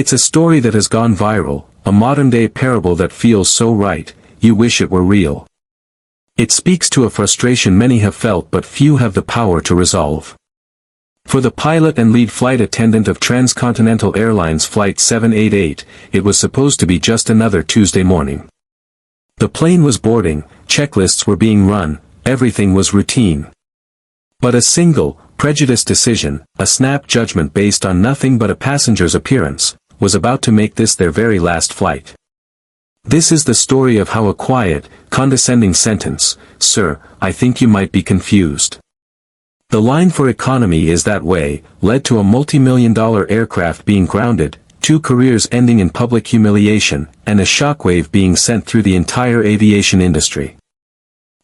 It's a story that has gone viral, a modern-day parable that feels so right, you wish it were real. It speaks to a frustration many have felt but few have the power to resolve. For the pilot and lead flight attendant of Trans-Continental Airlines Flight 788, it was supposed to be just another Tuesday morning. The plane was boarding, checklists were being run, everything was routine. But a single, prejudice decision, a snap judgment based on nothing but a passenger's appearance, was about to make this their very last flight. This is the story of how a quiet, condescending sentence, "Sir, I think you might be confused. The line for economy is that way," led to a multi-million-dollar aircraft being grounded, 2 careers ending in public humiliation, and a shockwave being sent through the entire aviation industry.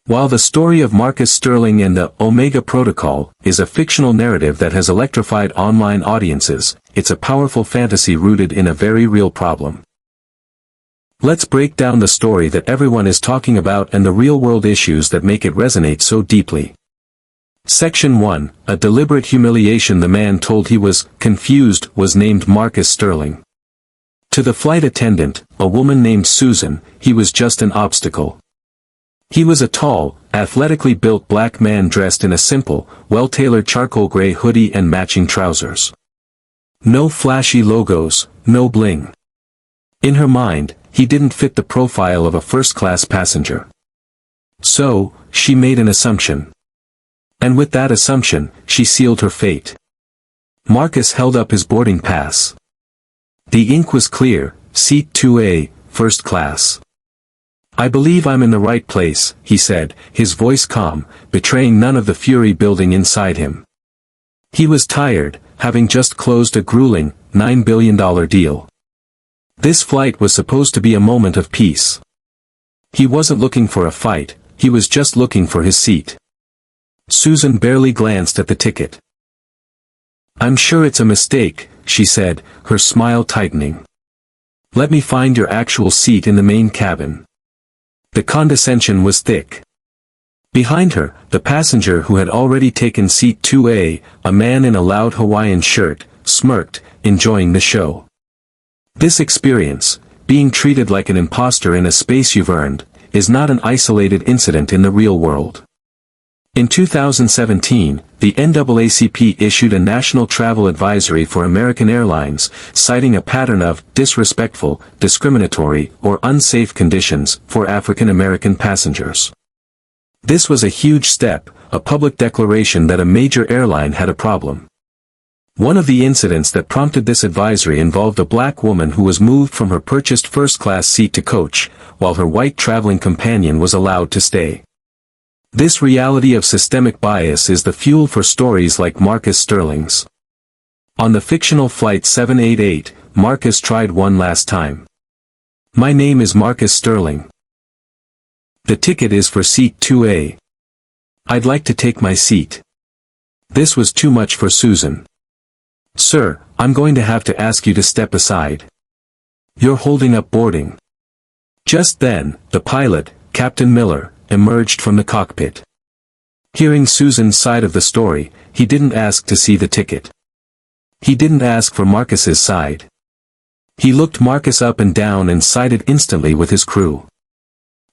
While the story of Marcus Sterling and the Omega Protocol is a fictional narrative that has electrified online audiences, it's a powerful fantasy rooted in a very real problem. Let's break down the story that everyone is talking about and the real-world issues that make it resonate so deeply. Section 1, a deliberate humiliation. The man told he was confused was named Marcus Sterling. To the flight attendant, a woman named Susan, he was just an obstacle. He was a tall, athletically built black man dressed in a simple, well-tailored charcoal gray hoodie and matching trousers. No flashy logos, no bling. In her mind, he didn't fit the profile of a first-class passenger. So, she made an assumption. And with that assumption, she sealed her fate. Marcus held up his boarding pass. The ink was clear, seat 2A, first class. "I believe I'm in the right place," he said, his voice calm, betraying none of the fury building inside him. He was tired, having just closed a grueling, $9 billion deal. This flight was supposed to be a moment of peace. He wasn't looking for a fight, he was just looking for his seat. Susan barely glanced at the ticket. "I'm sure it's a mistake," she said, her smile tightening. "Let me find your actual seat in the main cabin." The condescension was thick. Behind her, the passenger who had already taken seat 2A, a man in a loud Hawaiian shirt, smirked, enjoying the show. This experience, being treated like an imposter in a space you've earned, is not an isolated incident in the real world. In 2017, the NAACP issued a national travel advisory for American Airlines, citing a pattern of disrespectful, discriminatory, or unsafe conditions for African American passengers. This was a huge step, a public declaration that a major airline had a problem. One of the incidents that prompted this advisory involved a black woman who was moved from her purchased first-class seat to coach, while her white traveling companion was allowed to stay. This reality of systemic bias is the fuel for stories like Marcus Sterling's. On the fictional Flight 788, Marcus tried one last time. "My name is Marcus Sterling. The ticket is for seat 2A. I'd like to take my seat." This was too much for Susan. "Sir, I'm going to have to ask you to step aside. You're holding up boarding." Just then, the pilot, Captain Miller, emerged from the cockpit. Hearing Susan's side of the story, he didn't ask to see the ticket. He didn't ask for Marcus's side. He looked Marcus up and down and sided instantly with his crew.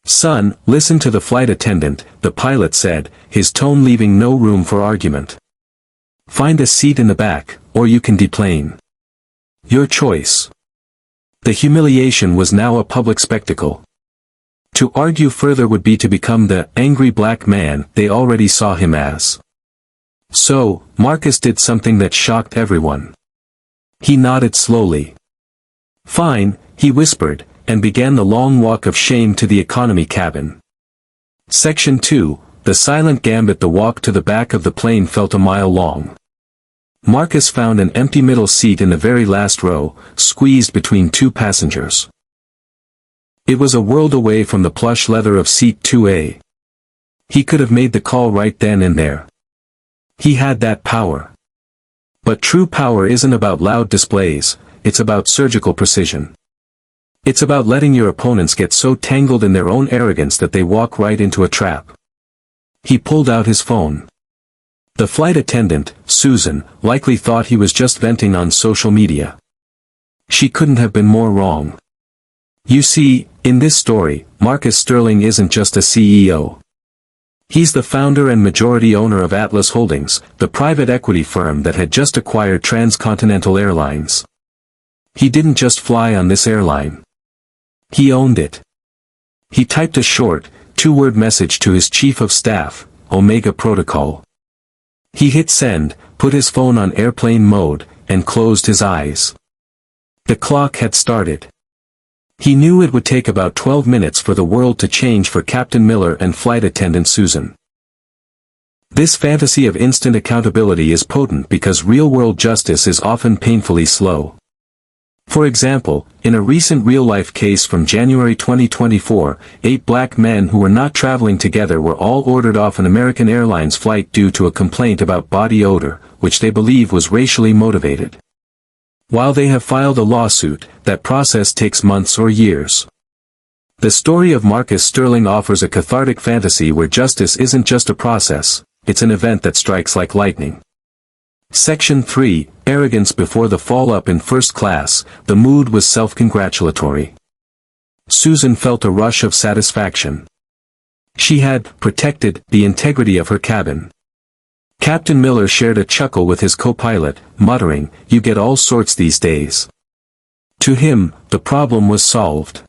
"Son, listen to the flight attendant," the pilot said, his tone leaving no room for argument. "Find a seat in the back, or you can deplane. Your choice." The humiliation was now a public spectacle. To argue further would be to become the angry black man they already saw him as. So, Marcus did something that shocked everyone. He nodded slowly. "Fine," he whispered, and began the long walk of shame to the economy cabin. Section 2, the silent gambit. The walk to the back of the plane felt a mile long. Marcus found an empty middle seat in the very last row, squeezed between 2 passengers. It was a world away from the plush leather of seat 2A. He could have made the call right then and there. He had that power. But true power isn't about loud displays, it's about surgical precision. It's about letting your opponents get so tangled in their own arrogance that they walk right into a trap. He pulled out his phone. The flight attendant, Susan, likely thought he was just venting on social media. She couldn't have been more wrong. You see, in this story, Marcus Sterling isn't just a CEO. He's the founder and majority owner of Atlas Holdings, the private equity firm that had just acquired Trans-Continental Airlines. He didn't just fly on this airline. He owned it. He typed a short, two-word message to his chief of staff, Omega Protocol. He hit send, put his phone on airplane mode, and closed his eyes. The clock had started. He knew it would take about 12 minutes for the world to change for Captain Miller and flight attendant Susan. This fantasy of instant accountability is potent because real-world justice is often painfully slow. For example, in a recent real-life case from January 2024, 8 black men who were not traveling together were all ordered off an American Airlines flight due to a complaint about body odor, which they believe was racially motivated. While they have filed a lawsuit, that process takes months or years. The story of Marcus Sterling offers a cathartic fantasy where justice isn't just a process, it's an event that strikes like lightning. Section 3, Arrogance before the fall. Up in first class, the mood was self-congratulatory. Susan felt a rush of satisfaction. She had protected the integrity of her cabin. Captain Miller shared a chuckle with his co-pilot, muttering, "You get all sorts these days." To him, the problem was solved.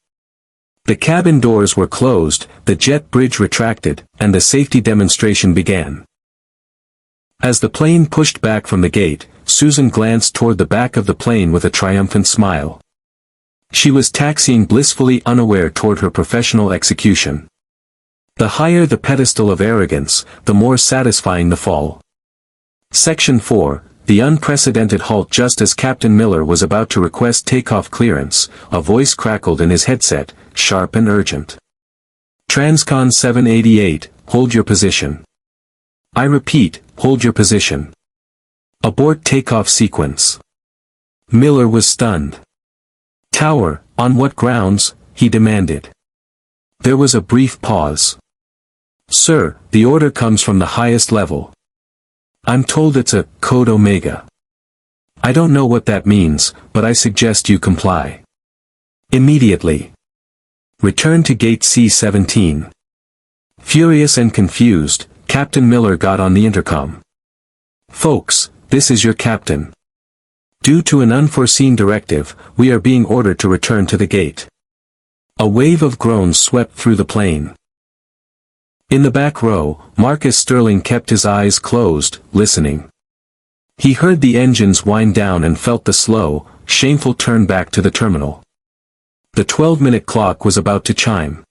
The cabin doors were closed, the jet bridge retracted, and the safety demonstration began. As the plane pushed back from the gate, Susan glanced toward the back of the plane with a triumphant smile. She was taxiing blissfully unaware toward her professional execution. The higher the pedestal of arrogance, the more satisfying the fall. Section 4, the unprecedented halt. Just as Captain Miller was about to request takeoff clearance, a voice crackled in his headset, sharp and urgent. Transcon 788, hold your position. I repeat, hold your position. Abort takeoff sequence. Miller was stunned. Tower, on what grounds? He demanded. There was a brief pause. Sir, the order comes from the highest level. I'm told it's a code Omega. I don't know what that means, but I suggest you comply. Immediately. Return to gate C-17. Furious and confused, Captain Miller got on the intercom. Folks, this is your captain. Due to an unforeseen directive, we are being ordered to return to the gate. A wave of groans swept through the plane. In the back row, Marcus Sterling kept his eyes closed, listening. He heard the engines wind down and felt the slow, shameful turn back to the terminal. The 12-minute clock was about to chime.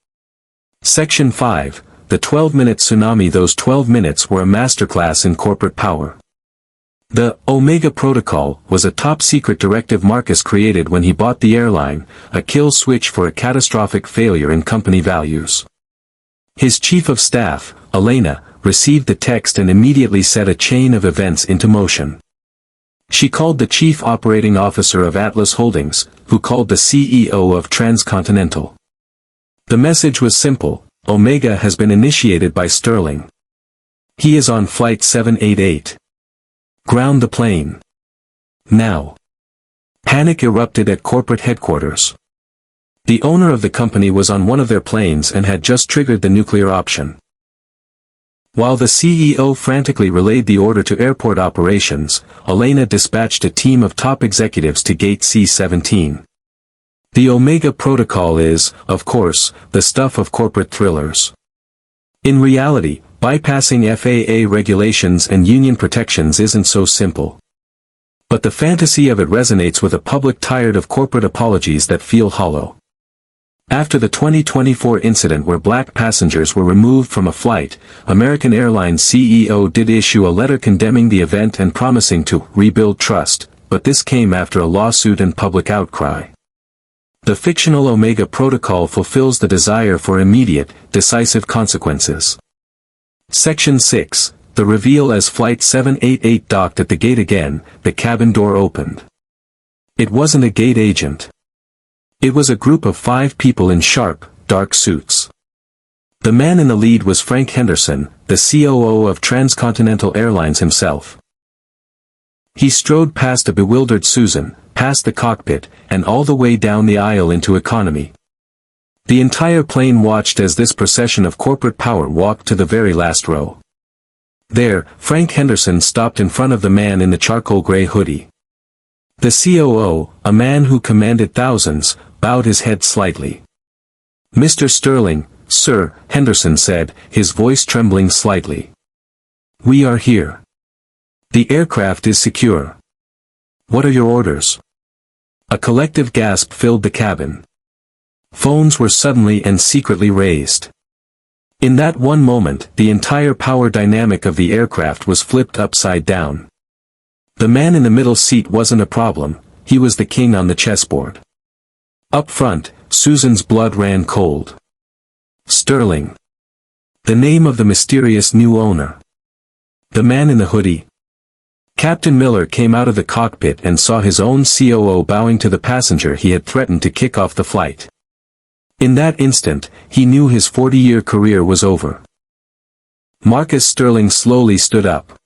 Section 5, the 12-minute tsunami. Those 12 minutes were a masterclass in corporate power. The Omega Protocol was a top-secret directive Marcus created when he bought the airline, a kill switch for a catastrophic failure in company values. His chief of staff, Elena, received the text and immediately set a chain of events into motion. She called the chief operating officer of Atlas Holdings, who called the CEO of Trans-Continental. The message was simple: Omega has been initiated by Sterling. He is on flight 788. Ground the plane. Now. Panic erupted at corporate headquarters. The owner of the company was on one of their planes and had just triggered the nuclear option. While the CEO frantically relayed the order to airport operations, Elena dispatched a team of top executives to gate C-17. The Omega Protocol is, of course, the stuff of corporate thrillers. In reality, bypassing FAA regulations and union protections isn't so simple. But the fantasy of it resonates with a public tired of corporate apologies that feel hollow. After the 2024 incident where black passengers were removed from a flight, American Airlines CEO did issue a letter condemning the event and promising to rebuild trust, but this came after a lawsuit and public outcry. The fictional Omega Protocol fulfills the desire for immediate, decisive consequences. Section 6, the reveal. As Flight 788 docked at the gate again, the cabin door opened. It wasn't a gate agent. It was a group of 5 people in sharp, dark suits. The man in the lead was Frank Henderson, the COO of Trans-Continental Airlines himself. He strode past a bewildered Susan, past the cockpit, and all the way down the aisle into economy. The entire plane watched as this procession of corporate power walked to the very last row. There, Frank Henderson stopped in front of the man in the charcoal gray hoodie. The COO, a man who commanded thousands, bowed his head slightly. "Mr. Sterling, sir," Henderson said, his voice trembling slightly. "We are here. The aircraft is secure. What are your orders?" A collective gasp filled the cabin. Phones were suddenly and secretly raised. In that one moment, the entire power dynamic of the aircraft was flipped upside down. The man in the middle seat wasn't a problem, he was the king on the chessboard. Up front, Susan's blood ran cold. Sterling. The name of the mysterious new owner. The man in the hoodie. Captain Miller came out of the cockpit and saw his own COO bowing to the passenger he had threatened to kick off the flight. In that instant, he knew his 40-year career was over. Marcus Sterling slowly stood up.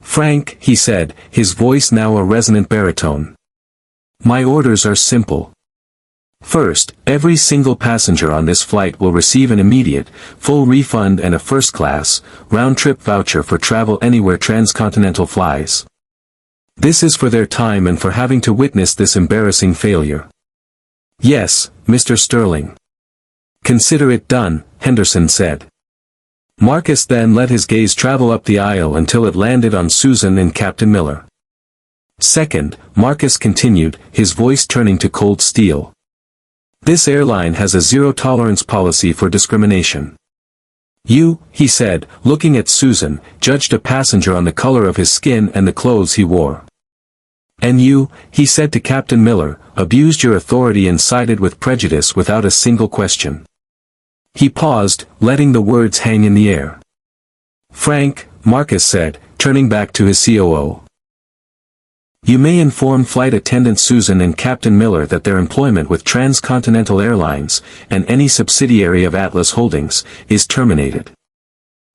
"Frank," he said, his voice now a resonant baritone. "My orders are simple. First, every single passenger on this flight will receive an immediate, full refund and a first-class, round-trip voucher for travel anywhere Trans-Continental flies. This is for their time and for having to witness this embarrassing failure." "Yes, Mr. Sterling." "Consider it done," Henderson said. Marcus then let his gaze travel up the aisle until it landed on Susan and Captain Miller. "Second," Marcus continued, his voice turning to cold steel. "This airline has a zero-tolerance policy for discrimination. You," he said, looking at Susan, "judged a passenger on the color of his skin and the clothes he wore. And you," he said to Captain Miller, "abused your authority and sided with prejudice without a single question." He paused, letting the words hang in the air. "Frank," Marcus said, turning back to his COO. "You may inform Flight Attendant Susan and Captain Miller that their employment with Trans-Continental Airlines, and any subsidiary of Atlas Holdings, is terminated.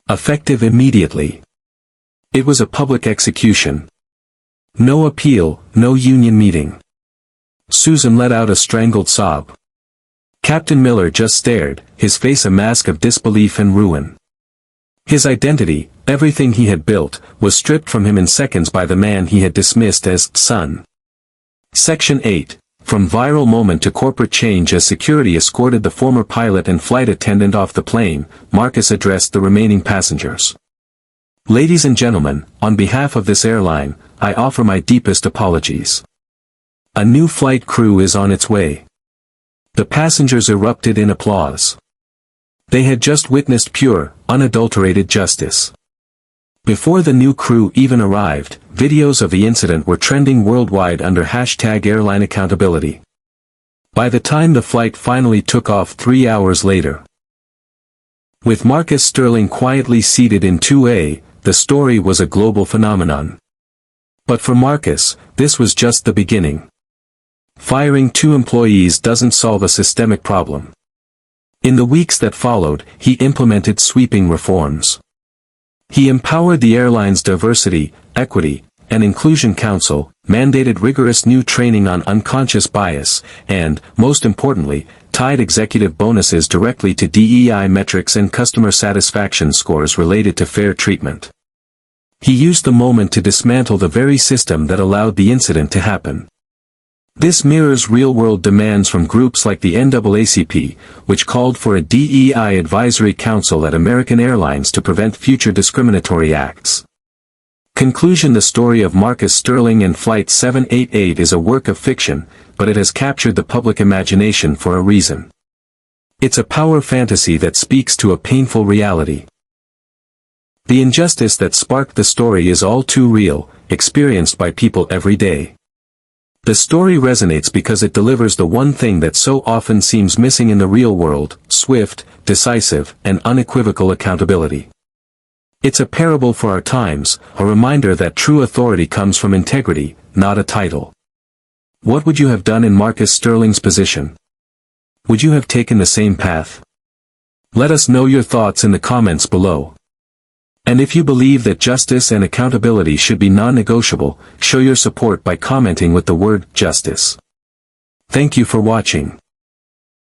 Effective immediately. It was a public execution. No appeal, no union meeting." Susan let out a strangled sob. Captain Miller just stared, his face a mask of disbelief and ruin. His identity, everything he had built, was stripped from him in seconds by the man he had dismissed as son. Section 8. From viral moment to corporate change. As security escorted the former pilot and flight attendant off the plane, Marcus addressed the remaining passengers. "Ladies and gentlemen, on behalf of this airline, I offer my deepest apologies. A new flight crew is on its way." The passengers erupted in applause. They had just witnessed pure, unadulterated justice. Before the new crew even arrived, videos of the incident were trending worldwide under #AirlineAccountability. By the time the flight finally took off 3 hours later, with Marcus Sterling quietly seated in 2A, the story was a global phenomenon. But for Marcus, this was just the beginning. Firing 2 employees doesn't solve a systemic problem. In the weeks that followed, he implemented sweeping reforms. He empowered the airline's Diversity, Equity, and Inclusion Council, mandated rigorous new training on unconscious bias, and, most importantly, tied executive bonuses directly to DEI metrics and customer satisfaction scores related to fair treatment. He used the moment to dismantle the very system that allowed the incident to happen. This mirrors real-world demands from groups like the NAACP, which called for a DEI advisory council at American Airlines to prevent future discriminatory acts. Conclusion: the story of Marcus Sterling and Flight 788 is a work of fiction, but it has captured the public imagination for a reason. It's a power fantasy that speaks to a painful reality. The injustice that sparked the story is all too real, experienced by people every day. The story resonates because it delivers the one thing that so often seems missing in the real world: swift, decisive, and unequivocal accountability. It's a parable for our times, a reminder that true authority comes from integrity, not a title. What would you have done in Marcus Sterling's position? Would you have taken the same path? Let us know your thoughts in the comments below. And if you believe that justice and accountability should be non-negotiable, show your support by commenting with the word justice. Thank you for watching.